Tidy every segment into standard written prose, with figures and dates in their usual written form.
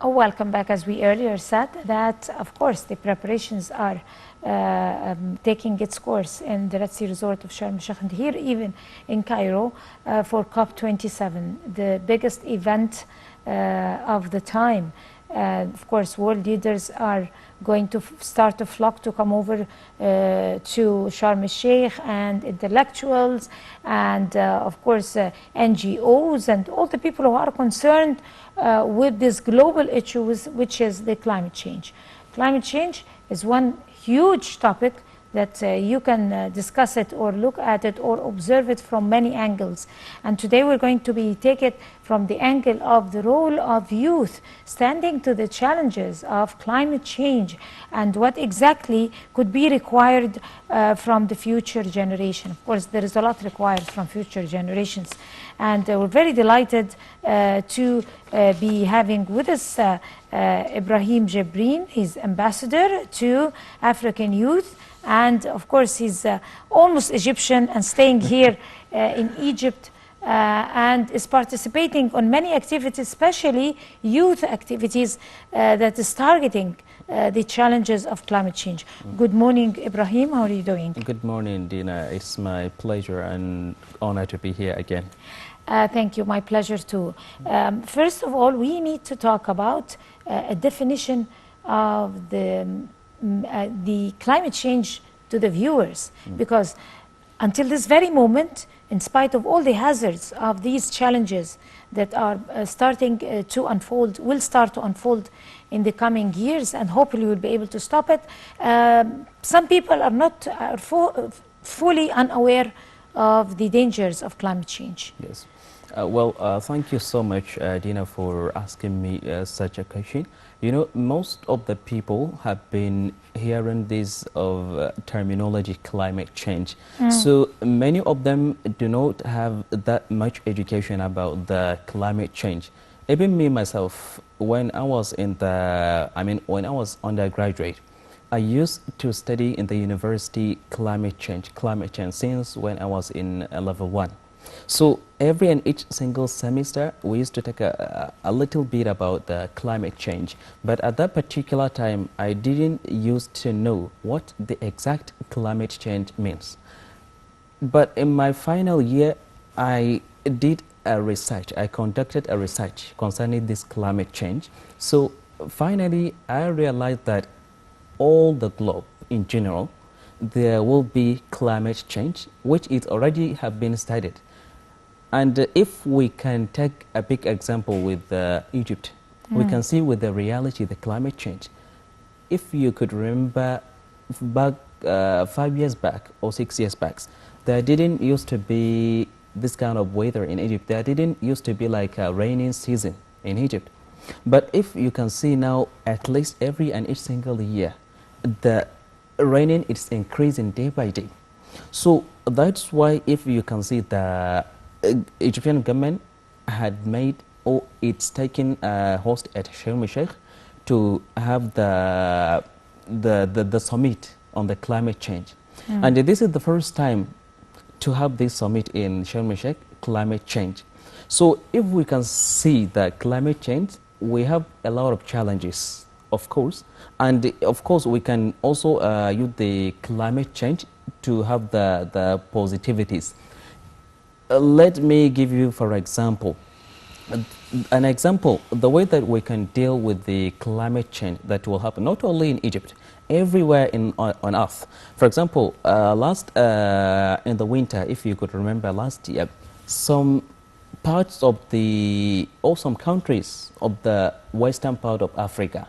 Welcome back. As we earlier said, that of course the preparations are taking its course in the Red Sea resort of Sharm el-Sheikh, and here even in Cairo for COP27, the biggest event of the time. Of course, world leaders are going to start to flock to come over to Sharm el-Sheikh, and intellectuals and of course NGOs and all the people who are concerned with this global issue, which is the climate change. Climate change is one huge topic that you can discuss it or look at it or observe it from many angles. And today we're going to take it from the angle of the role of youth standing to the challenges of climate change and what exactly could be required from the future generation. Of course, there is a lot required from future generations. And we're very delighted to be having with us Ibrahim Jebreen. He's ambassador to African youth. And of course, he's almost Egyptian and staying here in Egypt and is participating on many activities, especially youth activities that is targeting the challenges of climate change. Good morning, Ibrahim. How are you doing? Good morning, Dina. It's my pleasure and honor to be here again. Thank you. My pleasure too. First of all, we need to talk about a definition of the climate change to the viewers, because until this very moment, in spite of all the hazards of these challenges that are starting to unfold, will start to unfold in the coming years, and hopefully we'll be able to stop it. Some people are not fully unaware of the dangers of climate change. Yes. Thank you so much, Dina, for asking me such a question. You know, most of the people have been hearing this of terminology climate change. So many of them do not have that much education about the climate change. Even me myself, when I was when I was undergraduate, I used to study in the university climate change since when I was in level 1. So every and each single semester, we used to take a little bit about the climate change. But at that particular time, I didn't used to know what the exact climate change means. But in my final year, I did a research. I conducted a research concerning this climate change. So finally, I realized that all the globe in general, there will be climate change, which is already have been studied. And if we can take a big example with Egypt, we can see with the reality, the climate change. If you could remember back 5 years back or 6 years back, there didn't used to be this kind of weather in Egypt. There didn't used to be like a rainy season in Egypt. But if you can see now, at least every and each single year, the raining is increasing day by day. So that's why if you can see the Egyptian government had made, or it's taken a host at Sharm el-Sheikh to have the summit on the climate change. And this is the first time to have this summit in Sharm el-Sheikh, climate change. So if we can see the climate change, we have a lot of challenges, of course. And of course, we can also use the climate change to have the positivities. Let me give you, for example, an example, the way that we can deal with the climate change that will happen, not only in Egypt, everywhere on Earth. For example, in the winter, if you could remember last year, some parts of some countries of the western part of Africa,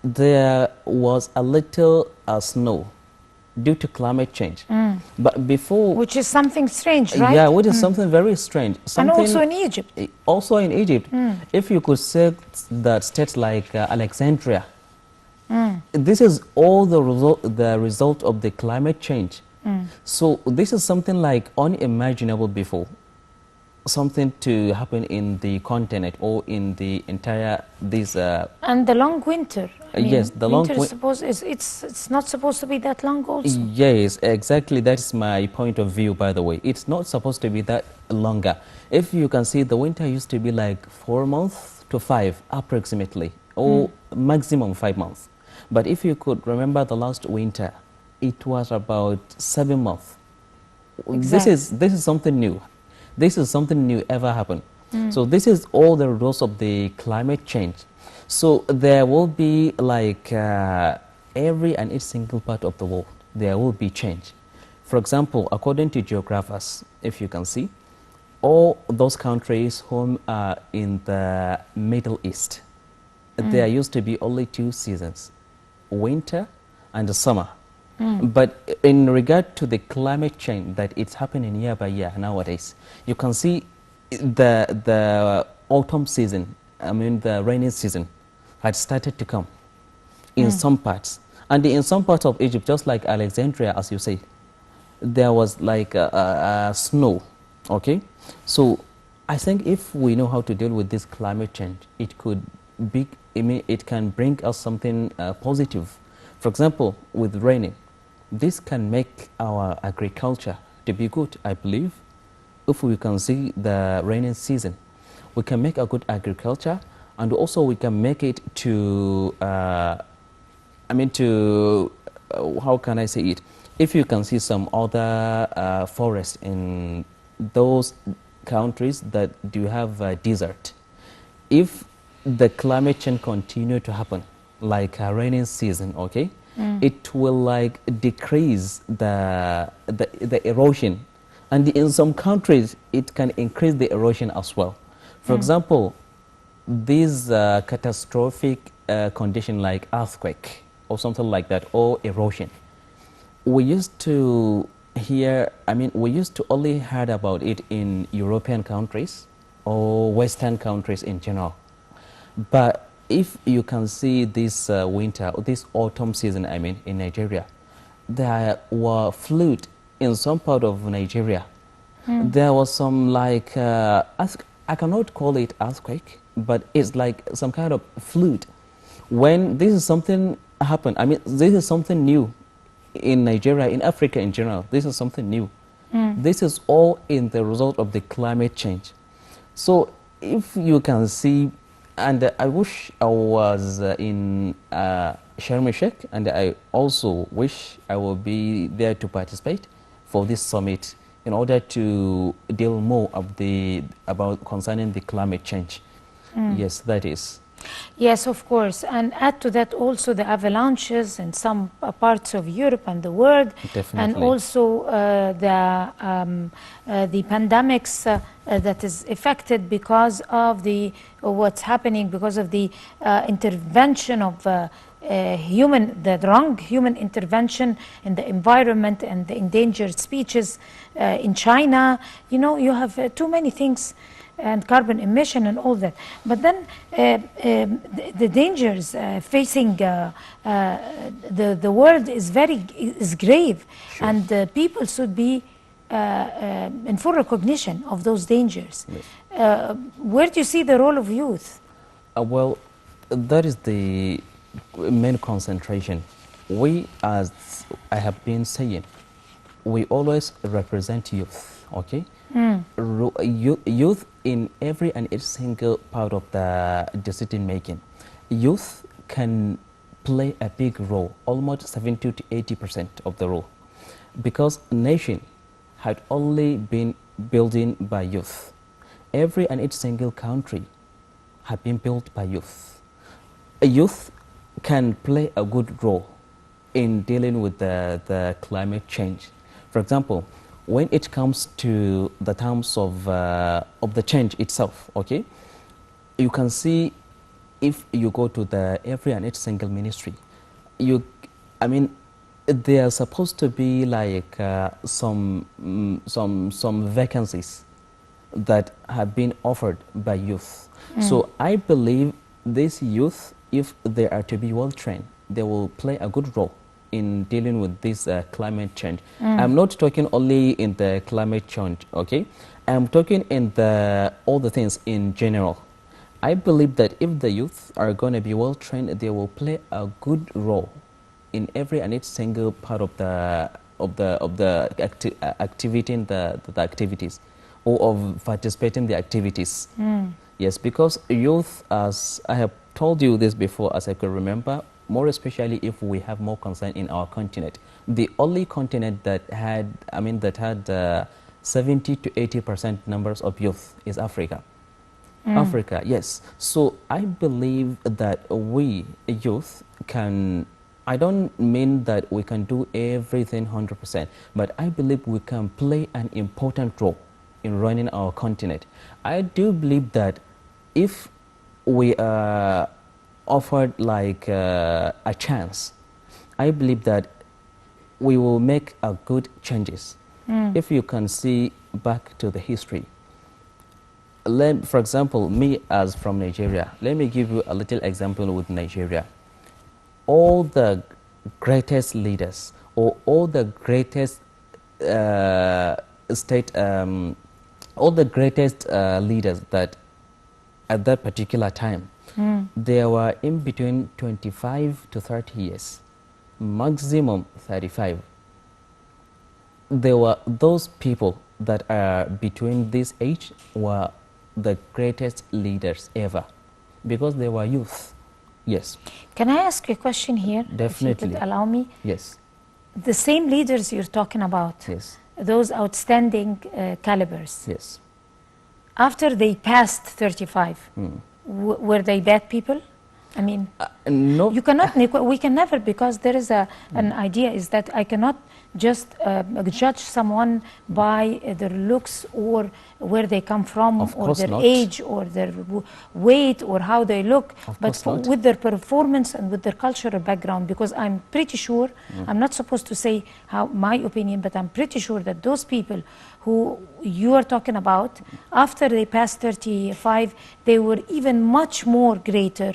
there was a little snow due to climate change. But before... Which is something strange, right? Yeah, which is something very strange. And also in Egypt. Also in Egypt. If you could say that states like Alexandria, this is all the result of the climate change. So this is something like unimaginable before. Something to happen in the continent or in the entire and the long winter. Yes, the long winter. It's not supposed to be that long also. Yes, exactly. That's my point of view, by the way. It's not supposed to be that longer. If you can see, the winter used to be like 4 months to 5 approximately. or maximum 5 months. But if you could remember the last winter, it was about 7 months. Exactly. This is something new. This is something new ever happened. So this is all the results of the climate change. So there will be like every and each single part of the world, there will be change. For example, according to geographers, if you can see, all those countries whom are in the Middle East, there used to be only 2 seasons, winter and the summer. But in regard to the climate change that it's happening year by year nowadays, you can see the autumn season, I mean the rainy season, had started to come in some parts. And in some parts of Egypt, just like Alexandria, as you say, there was like snow, okay? So I think if we know how to deal with this climate change, it could be, I mean, it can bring us something positive. For example, with raining, this can make our agriculture to be good, I believe. If we can see the rainy season, we can make a good agriculture, and also we can make it to, how can I say it? If you can see some other forests in those countries that do have desert, if the climate change continue to happen, like a rainy season, okay, it will like decrease the erosion, and in some countries it can increase the erosion as well. For example, these catastrophic condition like earthquake or something like that, or erosion, we used to hear, I mean, we used to only heard about it in European countries or Western countries in general. But if you can see this winter, or this autumn season, I mean, in Nigeria, there were flood in some part of Nigeria. There was some like, I cannot call it earthquake, but it's like some kind of flood. When this is something happened, I mean, this is something new in Nigeria, in Africa in general. This is something new. This is all in the result of the climate change. So if you can see, and I wish I was in Sharm el-Sheikh, and I also wish I will be there to participate for this summit in order to deal more of about concerning the climate change. Yes, that is. Yes, of course, and add to that also the avalanches in some parts of Europe and the world. Definitely. And also the pandemics that is affected because of what's happening, because of the intervention of the wrong human intervention in the environment and the endangered species in China. You know, you have too many things, and carbon emission and all that. But then the dangers facing the world is grave, Sure. and people should be in full recognition of those dangers. Yes. Where do you see the role of youth? Well, that is the main concentration. We, as I have been saying, we always represent youth, okay? Youth in every and each single part of the decision making. Youth can play a big role, almost 70 to 80% of the role, because nation had only been building by youth. Every and each single country had been built by youth. A youth can play a good role in dealing with the climate change. For example, when it comes to the terms of the change itself, okay, you can see if you go to every and each single ministry, they are supposed to be like some vacancies that have been offered by youth. So I believe these youth, if they are to be well trained, they will play a good role in dealing with this climate change. I'm not talking only in the climate change, okay? I'm talking in all the things in general. I believe that if the youth are going to be well trained, they will play a good role in every and each single part of the activity in the activities, or of participating in the activities. Yes, because youth, as I have told you this before, as I could remember, more especially if we have more concern in our continent. The only continent that had, I mean, that had 70 to 80% numbers of youth is Africa. Africa, yes. So I believe that we youth can, I don't mean that we can do everything 100%, but I believe we can play an important role in running our continent. I do believe that if we are offered like a chance, I believe that we will make a good changes. If you can see back to the history, for example, me as from Nigeria, let me give you a little example with Nigeria. All the greatest leaders or all the greatest all the greatest leaders that at that particular time, they were in between 25 to 30 years, maximum 35. There were those people that are between this age were the greatest leaders ever because they were youth. Yes. Can I ask you a question here? Definitely. If you could allow me. Yes. The same leaders you're talking about, Yes. those outstanding calibers, Yes. after they passed 35, were they bad people? I mean, No. you cannot, we can never, because there is an idea is that I cannot just judge someone by their looks or where they come from Of or course their not. age or their weight or how they look, Of but course not. with their performance and with their cultural background, because I'm pretty sure, I'm not supposed to say how my opinion, but I'm pretty sure that those people who you are talking about, after they passed 35, they were even much more greater,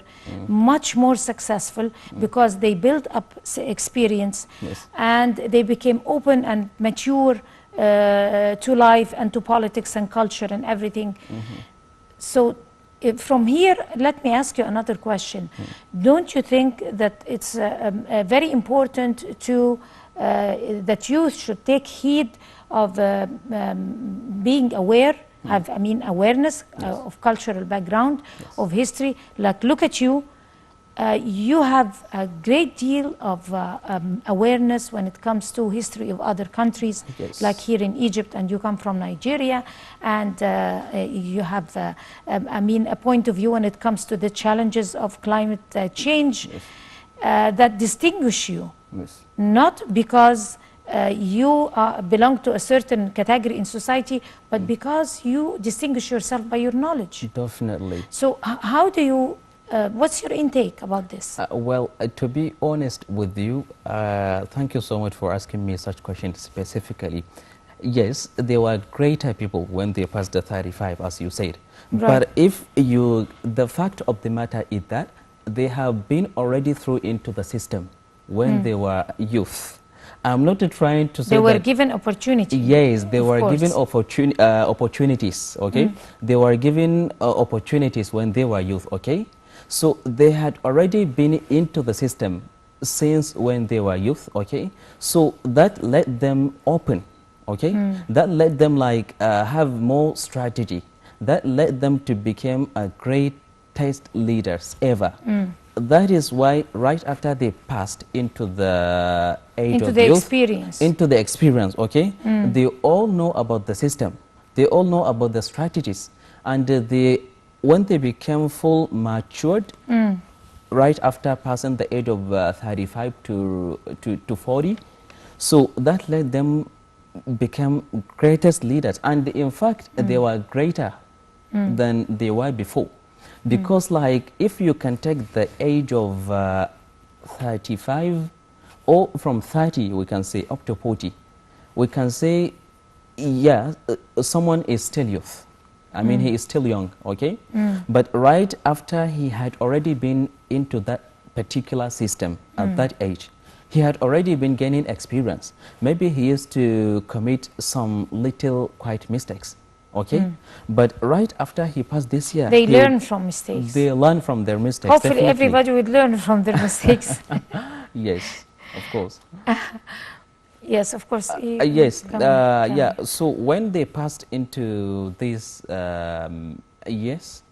much more successful, because they built up experience, Yes. and they became open and mature to life and to politics and culture and everything. So from here, let me ask you another question. Don't you think that it's very important to that youth should take heed of being aware, have awareness of cultural background, of history? Like, look at you. You have a great deal of awareness when it comes to history of other countries, Yes. like here in Egypt, and you come from Nigeria, and you have a point of view when it comes to the challenges of climate change. That distinguish you, Yes. not because you belong to a certain category in society, but because you distinguish yourself by your knowledge. Definitely. So how do you, what's your intake about this? Well, to be honest with you, thank you so much for asking me such questions specifically. Yes, they were greater people when they passed the 35, as you said. Right. But if you, the fact of the matter is that they have been already through into the system when they were youth. I'm not trying to say They were that given opportunity. yes, they of were course. given opportunities, okay? They were given opportunities when they were youth, okay? So they had already been into the system since when they were youth, okay? So that let them open, okay? That let them like have more strategy. That led them to become a greatest leaders ever. That is why right after they passed into the age Into of the youth, experience. into the experience, okay? They all know about the system. They all know about the strategies. And when they became full matured, right after passing the age of 35 to 40, so that led them become greatest leaders. And in fact, they were greater than they were before. Because like if you can take the age of 35 or from 30 we can say up to 40, we can say yeah, someone is still youth. I mean he is still young, okay? But right after he had already been into that particular system at that age, he had already been gaining experience. Maybe he used to commit some little quite mistakes. Okay, but right after he passed this year, They learn from mistakes. They learn from their mistakes. Hopefully definitely. everybody would learn from their mistakes. Yes, of course. Yes, of course. Yes, Come on. yeah. So when they passed into this Yes,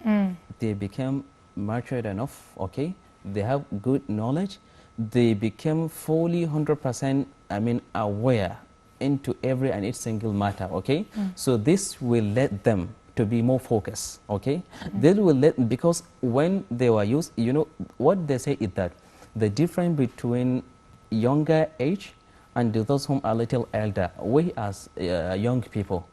they become matured enough, okay? They have good knowledge. They become fully 100%, I mean, aware into every and each single matter, okay? So this will let them to be more focused, okay? They will let, because when they were used, you know, what they say is that the difference between younger age and those whom are a little elder, we as young people,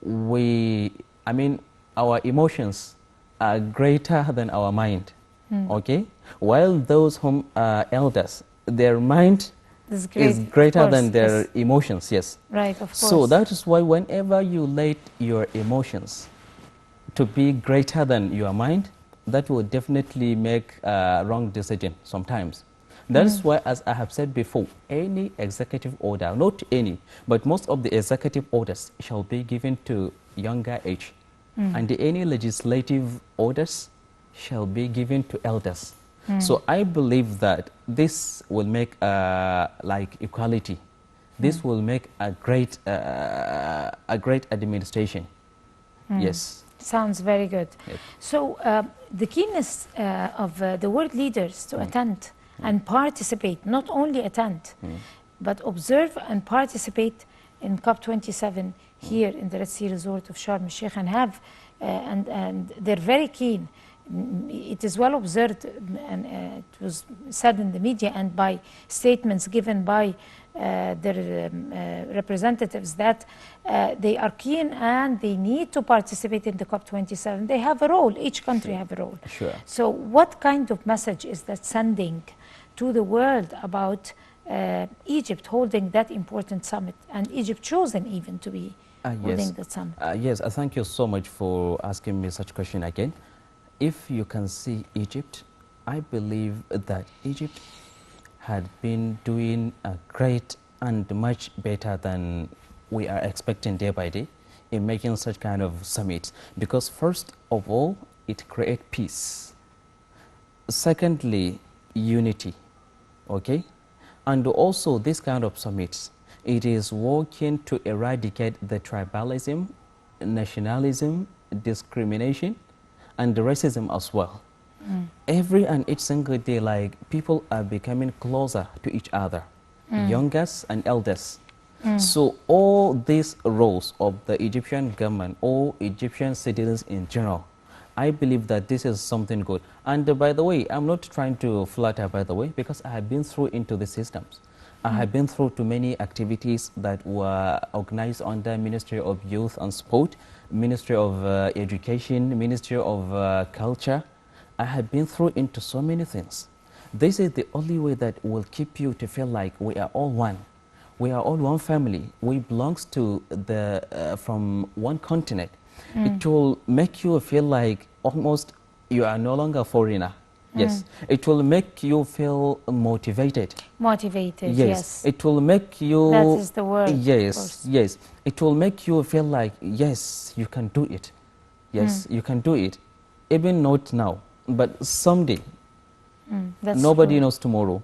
I mean, our emotions are greater than our mind, okay? While those whom are elders, their mind This is great. is Of greater course, than their yes. emotions, yes. Right, of So course. that is why whenever you let your emotions to be greater than your mind, that will definitely make a wrong decision sometimes. That is why, as I have said before, any executive order, not any, but most of the executive orders shall be given to younger age. And any legislative orders shall be given to elders. So I believe that this will make like equality. This will make a great administration. Yes. Sounds very good. Yes. So the keenness of the world leaders to attend and participate, not only attend, but observe and participate in COP27 here in the Red Sea Resort of Sharm el-Sheikh and have, and they're very keen. It is well observed, and it was said in the media and by statements given by their representatives that they are keen and they need to participate in the COP27. They have a role, each country have a role. Sure. So what kind of message is that sending to the world about Egypt holding that important summit and Egypt chosen even to be holding that summit? Yes, thank you so much for asking me such question again. If you can see Egypt, I believe that Egypt had been doing a great and much better than we are expecting day by day in making such kind of summits. Because first of all, it creates peace. Secondly, unity, okay? And also this kind of summits, it is working to eradicate the tribalism, nationalism, discrimination, and the racism as well. Every and each single day, like, people are becoming closer to each other, youngest and eldest. So all these roles of the Egyptian government, all Egyptian citizens in general, I believe that this is something good. And by the way, I'm not trying to flatter, by the way, because I have been through into the systems. I have been through to many activities that were organized under Ministry of Youth and Sport, Ministry of Education, Ministry of Culture. I have been through into so many things. This is the only way that will keep you to feel like we are all one. We are all one family. We belong to from one continent. It will make you feel like almost you are no longer a foreigner. Yes, it will make you feel motivated. Motivated, yes. It will make you... That is the word. Yes, yes. It will make you feel like, yes, you can do it. Yes, you can do it. Even not now, but someday. That's Nobody true. knows tomorrow.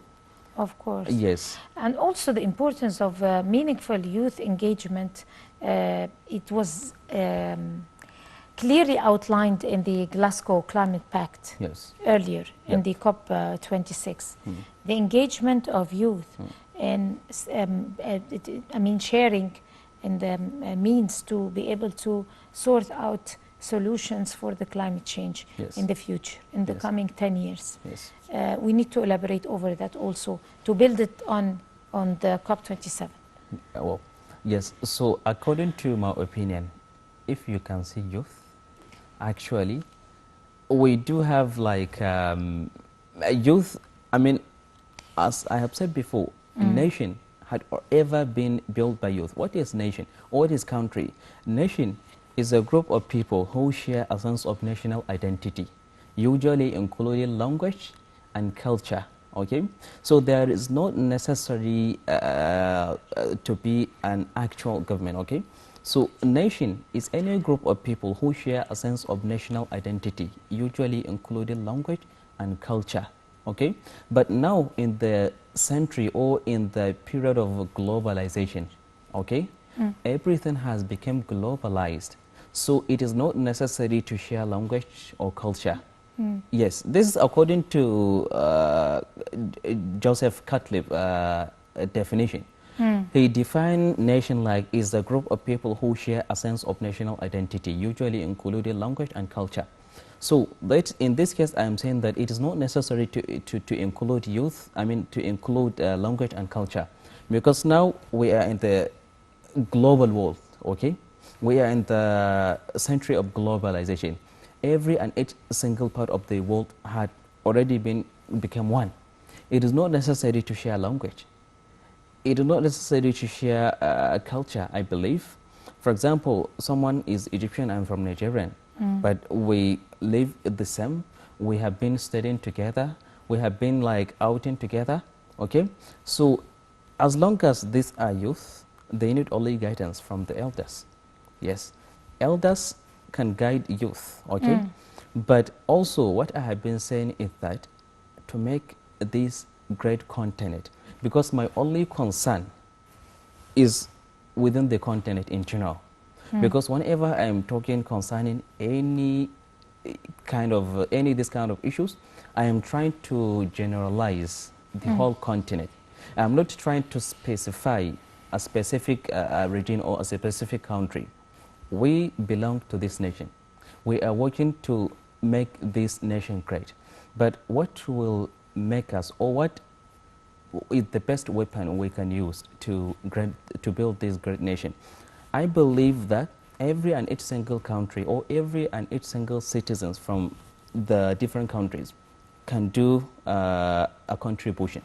Of course. Yes. And also the importance of meaningful youth engagement. It was clearly outlined in the Glasgow Climate Pact earlier in the COP26. The engagement of youth and sharing in the means to be able to sort out solutions for the climate change in the future, in the coming 10 years. We need to elaborate over that also to build it on the COP27. Well, yes. So according to my opinion, if you can see youth, actually, we do have like youth. I mean, as I have said before, a nation had ever been built by youth. What is nation? What is country? Nation is a group of people who share a sense of national identity, usually including language and culture. Okay, so there is not necessary to be an actual government. Okay, so a nation is any group of people who share a sense of national identity, usually including language and culture. Okay, but now in the century or in the period of globalization, okay, everything has become globalized. So it is not necessary to share language or culture. Yes, this is according to Joseph Catlett definition. He defined nation like is a group of people who share a sense of national identity, usually including language and culture. So that in this case, I am saying that it is not necessary to include youth, I mean to include language and culture, because now we are in the global world, okay? We are in the century of globalization. Every and each single part of the world had already become one. It is not necessary to share language. It is not necessary to share culture, I believe. For example, someone is Egyptian, I'm from Nigerian, but we live the same. We have been studying together. We have been like outing together, okay? So as long as these are youth, they need only guidance from the elders. Yes, elders can guide youth, okay? But also what I have been saying is that to make this great continent, because my only concern is within the continent in general. Because whenever I am talking concerning any this kind of issues, I am trying to generalize the whole continent. I'm not trying to specify a specific region or a specific country. We belong to this nation. We are working to make this nation great. But what will make us, or what is the best weapon we can use to build this great nation? I believe that every and each single country, or every and each single citizens from the different countries can do a contribution.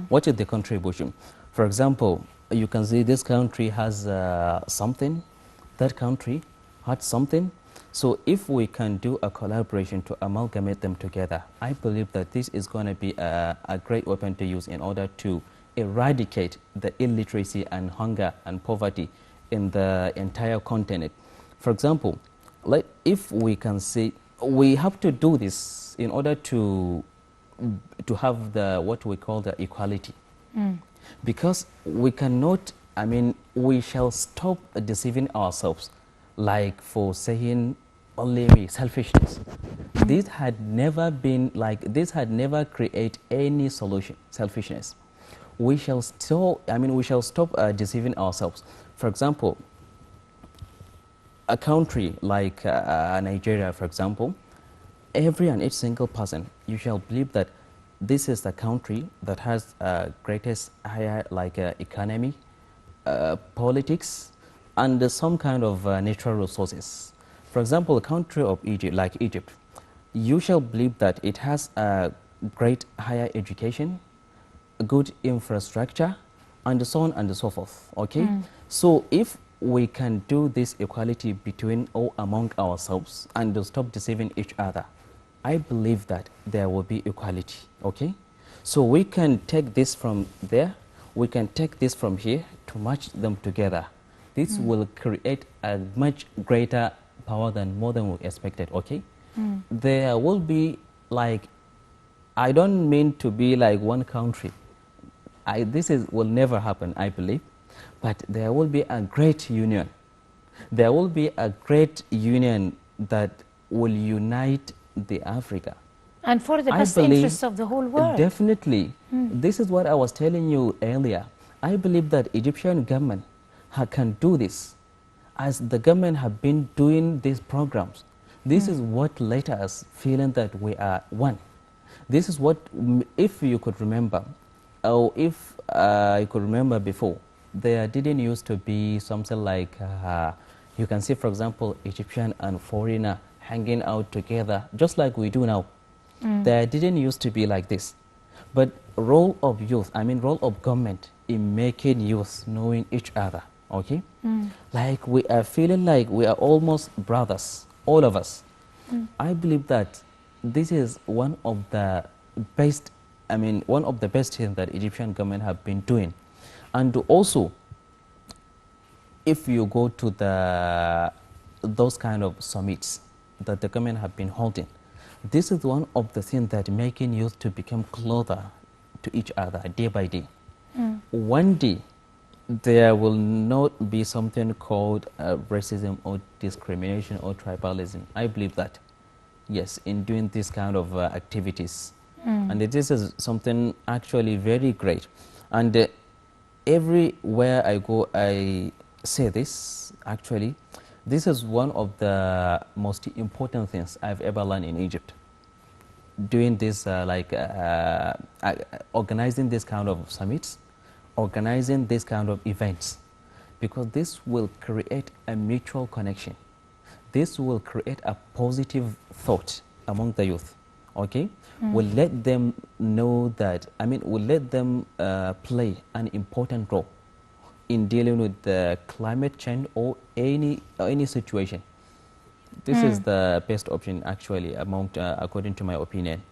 What is the contribution? For example, you can see this country has something, that country had something. So if we can do a collaboration to amalgamate them together, I believe that this is going to be a great weapon to use in order to eradicate the illiteracy and hunger and poverty in the entire continent. For example, like if we can say, we have to do this in order to have the what we call the equality. Because we cannot, I mean, we shall stop deceiving ourselves, like for saying only me, selfishness. This had never been like, this had never created any solution, selfishness. We shall still, I mean, we shall stop deceiving ourselves. For example, a country like Nigeria, for example, every and each single person, you shall believe that this is the country that has greatest higher like economy, politics, and some kind of natural resources. For example, a country of Egypt, like Egypt, you shall believe that it has a great higher education, a good infrastructure, and so on and so forth, okay? So if we can do this equality between or among ourselves and stop deceiving each other, I believe that there will be equality, okay? So we can take this from there, we can take this from here to match them together. This will create a much greater power than more than we expected, okay? There will be like, I don't mean to be like one country. This will never happen, I believe. But there will be a great union. There will be a great union that will unite the Africa. And for the best interests of the whole world. Definitely. This is what I was telling you earlier. I believe that Egyptian government can do this, as the government have been doing these programs. This is what let us feeling that we are one. This is what, if you could remember, or if I could remember before, there didn't used to be something like, you can see, for example, Egyptian and foreigner hanging out together, just like we do now. There didn't used to be like this. But role of youth, I mean role of government in making youth knowing each other, okay? Like we are feeling like we are almost brothers, all of us. I believe that this is one of the best, I mean, one of the best things that Egyptian government have been doing. And also, if you go to those kind of summits that the government have been holding, this is one of the things that making youth to become closer to each other day by day. One day, there will not be something called racism or discrimination or tribalism. I believe that, yes, in doing this kind of activities. And this is something actually very great. And everywhere I go, I say this, actually. This is one of the most important things I've ever learned in Egypt. Doing this, organizing this kind of summits, organizing this kind of events, because this will create a mutual connection. This will create a positive thought among the youth, okay? Will let them know that, will let them play an important role in dealing with the climate change or any situation. This is the best option, actually, according to my opinion.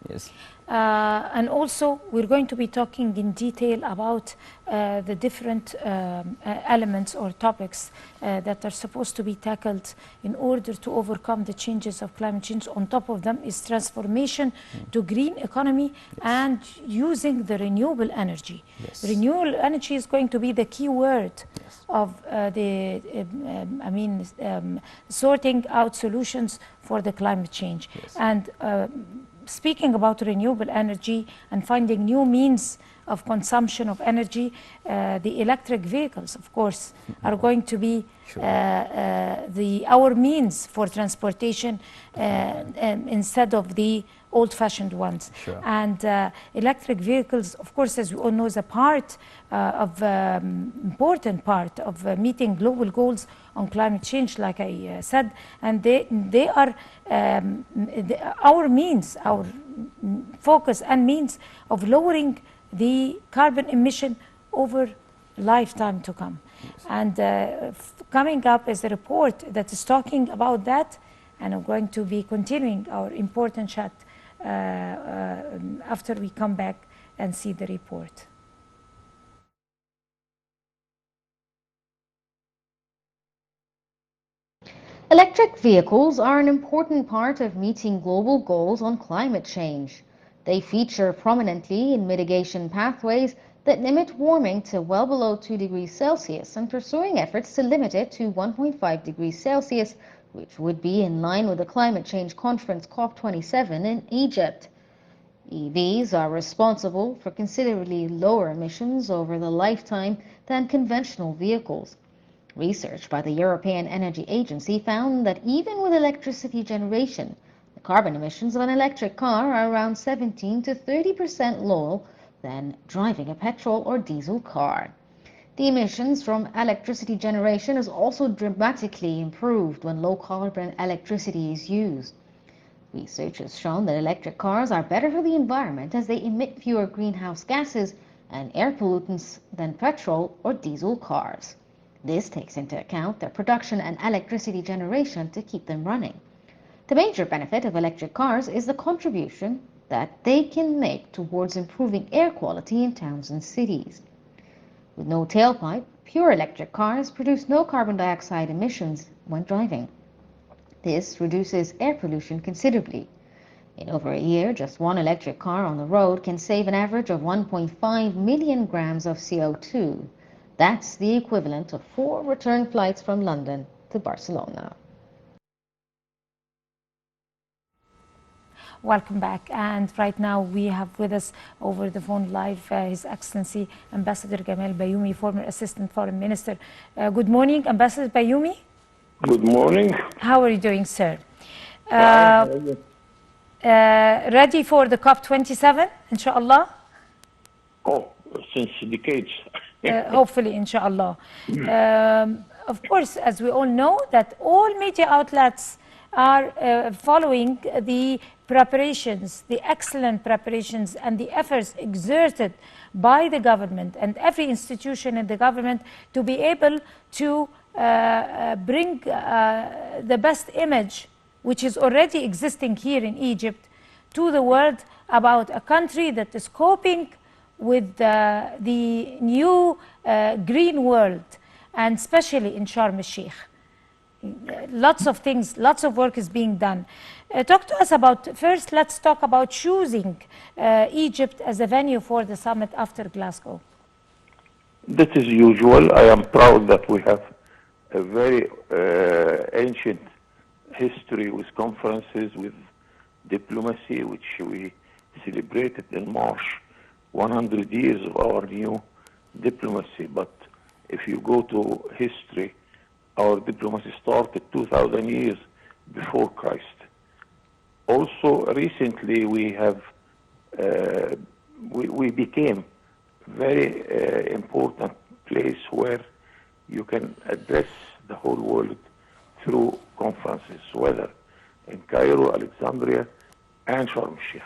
Yes. And also, we're going to be talking in detail about the different elements or topics that are supposed to be tackled in order to overcome the changes of climate change. On top of them is transformation to green economy and using the renewable energy. Yes. Renewable energy is going to be the key word of sorting out solutions for the climate change. Yes. And speaking about renewable energy and finding new means of consumption of energy, the electric vehicles, of course, are going to be our means for transportation instead of the old-fashioned ones. Sure. And electric vehicles, of course, as we all know, is a part important part of meeting global goals on climate change, like I said, and they are our means, our focus and means of lowering the carbon emission over lifetime to come. Yes. And coming up is a report that is talking about that, and I'm going to be continuing our important chat after we come back and see the report. Electric vehicles are an important part of meeting global goals on climate change. They feature prominently in mitigation pathways that limit warming to well below 2 degrees Celsius and pursuing efforts to limit it to 1.5 degrees Celsius, which would be in line with the climate change conference COP27 in Egypt. EVs are responsible for considerably lower emissions over the lifetime than conventional vehicles. Research by the European Energy Agency found that even with electricity generation, the carbon emissions of an electric car are around 17 to 30% lower than driving a petrol or diesel car. The emissions from electricity generation is also dramatically improved when low-carbon electricity is used. Research has shown that electric cars are better for the environment as they emit fewer greenhouse gases and air pollutants than petrol or diesel cars. This takes into account their production and electricity generation to keep them running. The major benefit of electric cars is the contribution that they can make towards improving air quality in towns and cities. With no tailpipe, pure electric cars produce no carbon dioxide emissions when driving. This reduces air pollution considerably. In over a year, just one electric car on the road can save an average of 1.5 million grams of CO2. That's the equivalent of 4 return flights from London to Barcelona. Welcome back. And right now we have with us over the phone live His Excellency Ambassador Gamal Bayoumi, former Assistant Foreign Minister. Good morning, Ambassador Bayoumi. Good morning. How are you doing, sir? Fine. Ready for the COP27, inshallah? Oh, since decades. Hopefully, inshallah. Of course, as we all know, that all media outlets are following the preparations, the excellent preparations and the efforts exerted by the government and every institution in the government to be able to bring the best image, which is already existing here in Egypt, to the world about a country that is coping with the new green world, and especially in Sharm el-Sheikh. Lots of things, lots of work is being done. Talk to us about, first let's talk about choosing Egypt as a venue for the summit after Glasgow. This is usual. I am proud that we have a very ancient history with conferences, with diplomacy, which we celebrated in March, 100 years of our new diplomacy. But if you go to history, our diplomacy started 2,000 years before Christ. Also, recently we have we became very important place where you can address the whole world through conferences, whether in Cairo, Alexandria, and Sharm el-Sheikh.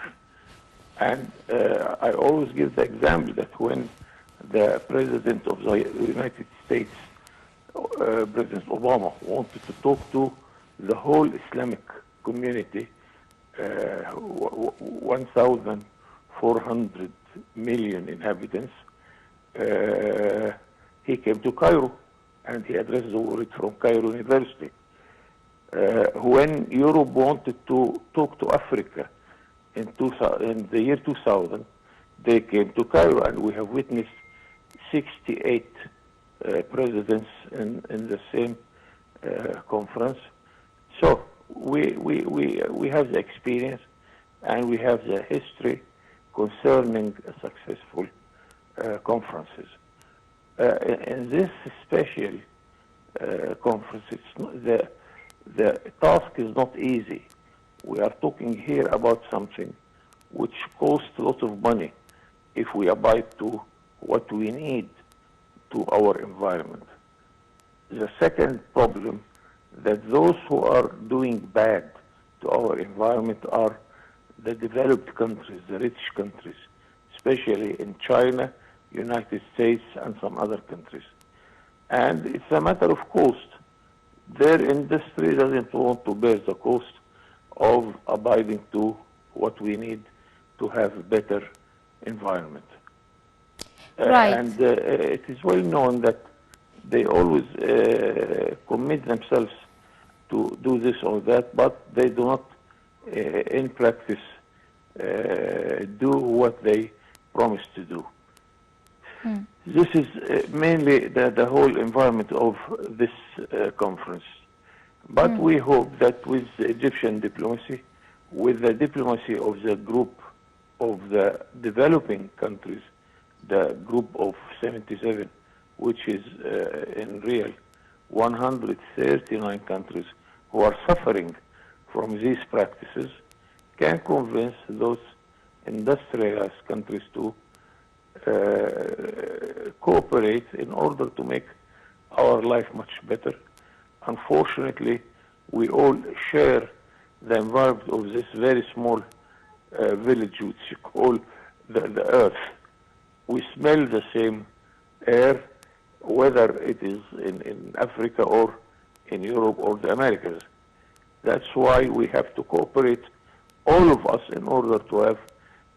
And I always give the example that when the President of the United States, President Obama, wanted to talk to the whole Islamic community, 1,400 million inhabitants, he came to Cairo and he addressed the world from Cairo University. When Europe wanted to talk to Africa in the year 2000, they came to Cairo, and we have witnessed 68 presidents in the same conference. So we have the experience and we have the history concerning successful conferences. In this special conference, the task is not easy. We are talking here about something which costs a lot of money if we abide to what we need to our environment. The second problem, that those who are doing bad to our environment are the developed countries, the rich countries, especially in China, United States, and some other countries. And it's a matter of cost. Their industry doesn't want to bear the cost of abiding to what we need to have a better environment. Right. And it is well known that they always commit themselves to do this or that, but they do not, in practice, do what they promise to do. This is mainly the whole environment of this conference. But we hope that with the Egyptian diplomacy, with the diplomacy of the group of the developing countries, the group of 77, which is in real 139 countries who are suffering from these practices, can convince those industrialized countries to cooperate in order to make our life much better. Unfortunately, we all share the environment of this very small village which you call the earth. We smell the same air, whether it is in Africa or in Europe or the Americas. That's why we have to cooperate, all of us, in order to have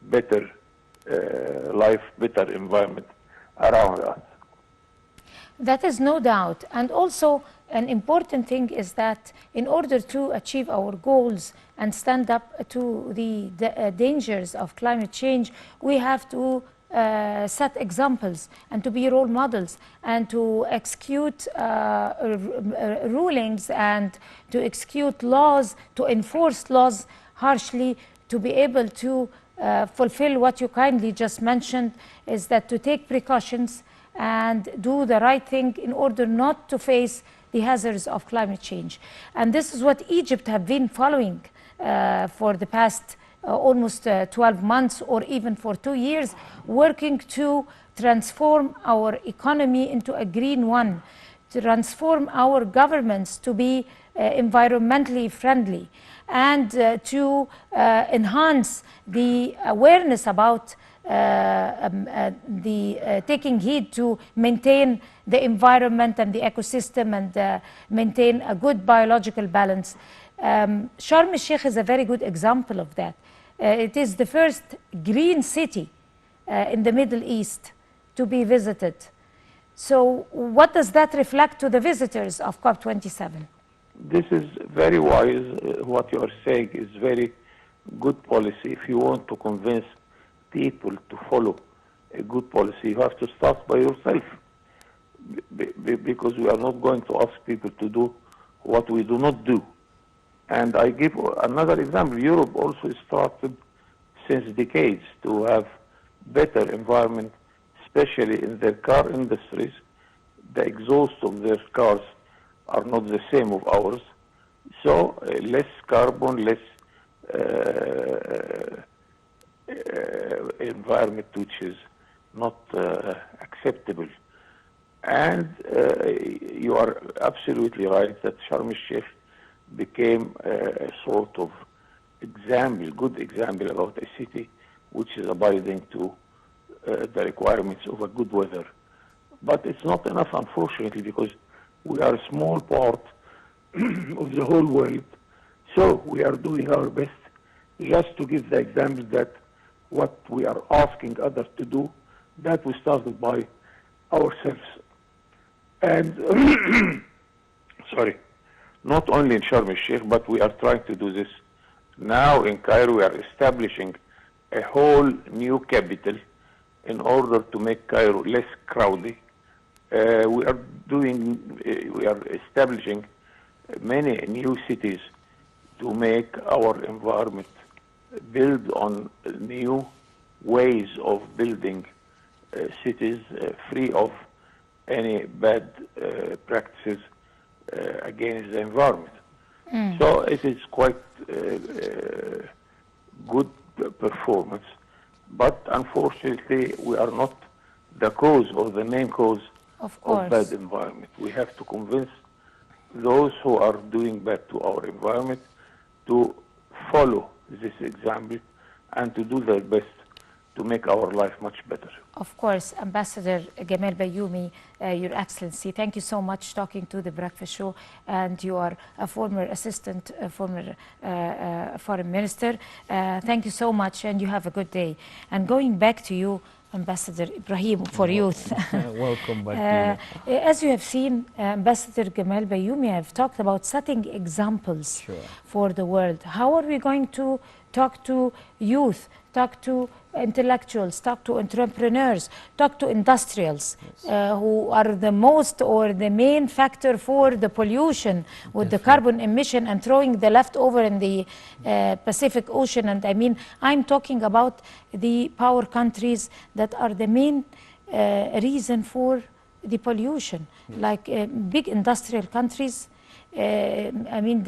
better life, better environment around us. That is no doubt. And also, an important thing is that in order to achieve our goals and stand up to the dangers of climate change, we have to set examples and to be role models and to execute rulings and to execute laws, to enforce laws harshly, to be able to fulfill what you kindly just mentioned, is that to take precautions and do the right thing in order not to face the hazards of climate change. And this is what Egypt have been following for the past almost 12 months or even for 2 years, working to transform our economy into a green one, to transform our governments to be environmentally friendly, and to enhance the awareness about taking heed to maintain the environment and the ecosystem and maintain a good biological balance. Sharm el-Sheikh is a very good example of that. It is the first green city in the Middle East to be visited. So what does that reflect to the visitors of COP27? This is very wise. What you are saying is very good policy. If you want to convince people to follow a good policy, you have to start by yourself. because we are not going to ask people to do what we do not do. And I give another example. Europe also started since decades to have better environment, especially in their car industries. The exhaust of their cars are not the same of ours. So less carbon, less environment which is not acceptable. And you are absolutely right that Sharm el-Sheikh became a sort of example, good example about a city which is abiding to the requirements of a good weather. But it's not enough, unfortunately, because we are a small part of the whole world. So we are doing our best just to give the example that what we are asking others to do, that we started by ourselves. And sorry, not only in Sharm el-Sheikh, but we are trying to do this now in Cairo. We are establishing a whole new capital in order to make Cairo less crowded. We are establishing many new cities to make our environment build on new ways of building cities free of any bad practices against the environment. So it is quite good performance, but unfortunately we are not the cause or the main cause of bad environment. We have to convince those who are doing bad to our environment to follow this example and to do their best to make our life much better. Of course, Ambassador Gamal Bayoumi, Your Excellency, thank you so much talking to The Breakfast Show, and you are a former assistant, former foreign minister. Thank you so much, and you have a good day. And going back to you, Ambassador Ibrahim for Youth. Welcome back. As you have seen, Ambassador Gamal Bayoumi have talked about setting examples for the world. How are we going to talk to youth, talk to intellectuals, talk to entrepreneurs, talk to industrials who are the most or the main factor for the pollution with the carbon emission and throwing the leftover in the Pacific Ocean? And I mean, I'm talking about the power countries that are the main reason for the pollution, like big industrial countries. I mean,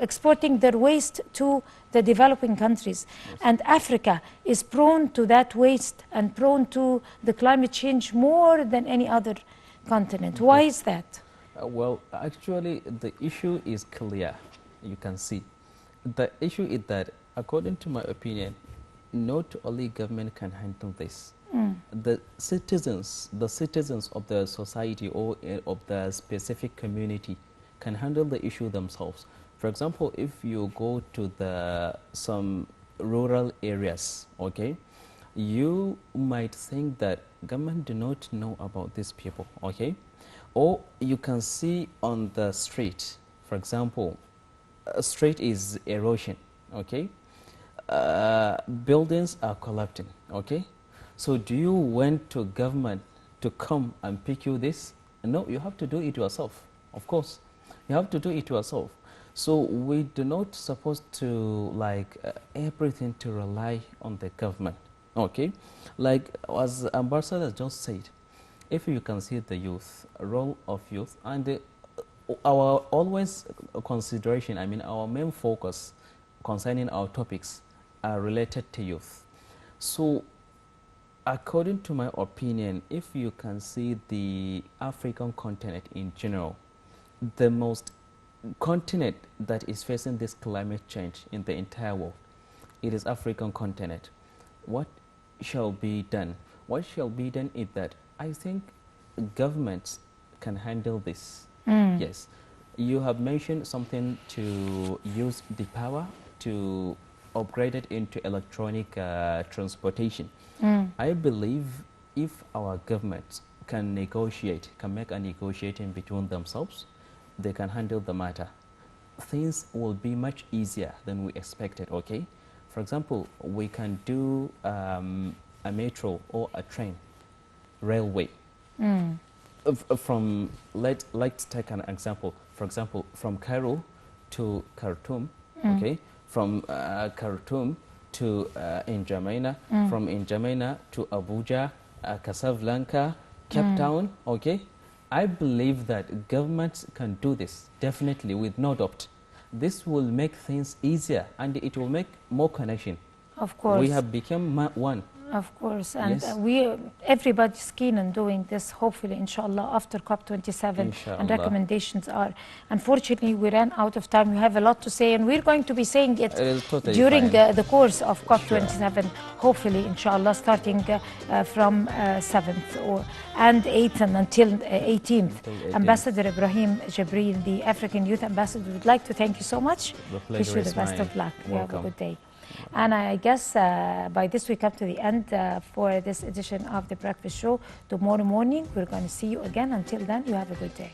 exporting their waste to the developing countries. And Africa is prone to that waste and prone to the climate change more than any other continent. Why is that? Well, actually, the issue is clear. You can see. The issue is that, according to my opinion, not only government can handle this. The citizens of the society or of the specific community can handle the issue themselves. For example, if you go to some rural areas, okay, you might think that government do not know about these people, okay? Or you can see on the street, for example, a street is erosion, okay? Buildings are collapsing, okay? So do you want to government to come and pick you this? No, you have to do it yourself, of course. You have to do it yourself. So we do not supposed to everything to rely on the government, okay? Like as Ambassador just said, if you can see the youth, role of youth, and our always consideration, I mean our main focus concerning our topics are related to youth. So according to my opinion, if you can see the African continent in general, the most continent that is facing this climate change in the entire world, it is African continent. What shall be done? What shall be done is that I think governments can handle this. Yes, you have mentioned something to use the power to upgrade it into electronic transportation. I believe if our governments can negotiate, can make a negotiating between themselves, they can handle the matter. Things will be much easier than we expected, okay? For example, we can do a metro or a train, railway. let's take an example. For example, from Cairo to Khartoum, okay, from Khartoum to N'Djamena, from N'Djamena to Abuja, Casablanca, Cape Town, okay. I believe that governments can do this, definitely, with no doubt. This will make things easier and it will make more connection. Of course. We have become one. Of course, and Yes. everybody's keen on doing this, hopefully, inshallah, after COP27. And Inshallah. recommendations are. Unfortunately, we ran out of time. We have a lot to say, and we're going to be saying it It is totally during fine. the course of COP27, hopefully, inshallah, starting from 7th and 8th and until 18th. Until 18th. Ambassador Ibrahim Jibril, the African Youth Ambassador, would like to thank you so much. The Wish pleasure you the is best mine. of luck. You have a Welcome. good day. And I guess by this we come to the end for this edition of The Breakfast Show. Tomorrow morning we're going to see you again. Until then, you have a good day.